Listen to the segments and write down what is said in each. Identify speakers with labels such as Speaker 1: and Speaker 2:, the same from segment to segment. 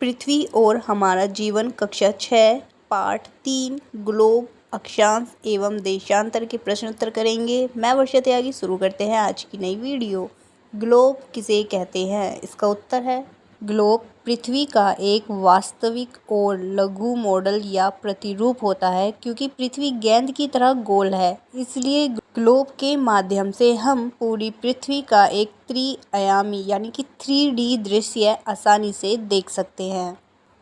Speaker 1: पृथ्वी और हमारा जीवन कक्षा 6 पाठ 3 ग्लोब अक्षांश एवं देशांतर के प्रश्न उत्तर करेंगे। मैं वर्षा त्यागी। शुरू करते हैं आज की नई वीडियो। ग्लोब किसे कहते हैं? इसका उत्तर है ग्लोब पृथ्वी का एक वास्तविक और लघु मॉडल या प्रतिरूप होता है। क्योंकि पृथ्वी गेंद की तरह गोल है, इसलिए ग्लोब के माध्यम से हम पूरी पृथ्वी का एक त्रिआयामी यानी कि 3D दृश्य आसानी से देख सकते हैं।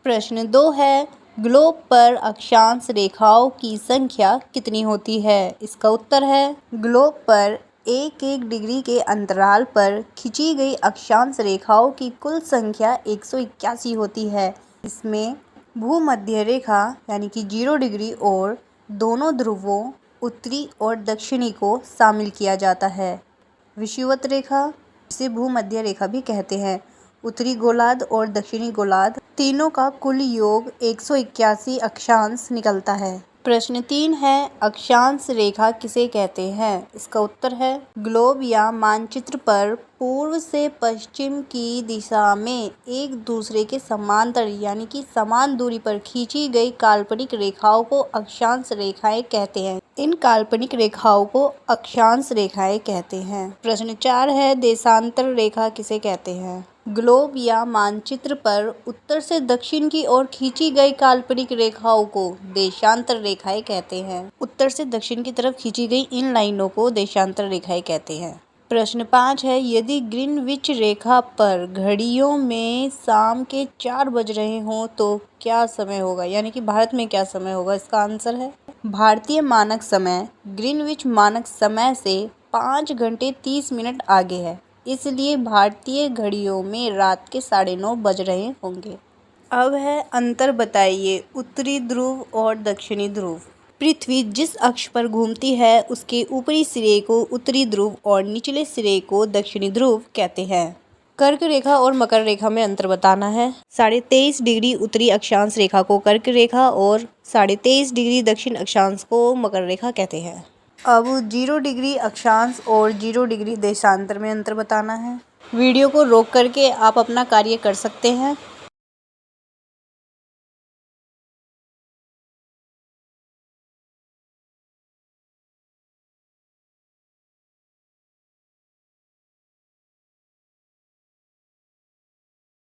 Speaker 1: प्रश्न 2 है, ग्लोब पर अक्षांश रेखाओं की संख्या कितनी होती है? इसका उत्तर है ग्लोब पर 1-1 डिग्री के अंतराल पर खींची गई अक्षांश रेखाओं की कुल संख्या 181 होती है। इसमें भूमध्य रेखा यानी कि 0 डिग्री और दोनों ध्रुवों उत्तरी और दक्षिणी को शामिल किया जाता है। विषुवत रेखा, जिसे भूमध्य रेखा भी कहते हैं, उत्तरी गोलार्ध और दक्षिणी गोलार्ध तीनों का कुल योग 181 अक्षांश निकलता है। प्रश्न 3 है, अक्षांश रेखा किसे कहते हैं? इसका उत्तर है ग्लोब या मानचित्र पर पूर्व से पश्चिम की दिशा में एक दूसरे के समांतर यानी कि समान दूरी पर खींची गई काल्पनिक रेखाओं को अक्षांश रेखाएं कहते हैं। इन काल्पनिक रेखाओं को अक्षांश रेखाएं कहते हैं। प्रश्न 4 है, देशांतर रेखा किसे कहते हैं? ग्लोब या मानचित्र पर उत्तर से दक्षिण की ओर खींची गई काल्पनिक रेखाओं को देशांतर रेखाएं कहते हैं। उत्तर से दक्षिण की तरफ खींची गई इन लाइनों को देशांतर रेखाएं कहते हैं। प्रश्न 5 है, यदि ग्रीनविच रेखा पर घड़ियों में शाम के 4 बज रहे हों तो क्या समय होगा? यानी कि भारत में क्या समय होगा? इसका आंसर है भारतीय मानक समय ग्रीनविच मानक समय से 5 घंटे 30 मिनट आगे है, इसलिए भारतीय घड़ियों में रात के 9:30 बज रहे होंगे। अब है अंतर बताइए उत्तरी ध्रुव और दक्षिणी ध्रुव। पृथ्वी जिस अक्ष पर घूमती है उसके ऊपरी सिरे को उत्तरी ध्रुव और निचले सिरे को दक्षिणी ध्रुव कहते हैं। कर्क रेखा और मकर रेखा में अंतर बताना है। 23.5 डिग्री उत्तरी अक्षांश रेखा को कर्क रेखा और 23.5 डिग्री दक्षिण अक्षांश को मकर रेखा कहते हैं। अब 0 डिग्री अक्षांश और 0 डिग्री देशांतर में अंतर बताना है। वीडियो को रोक करके आप अपना कार्य कर सकते हैं।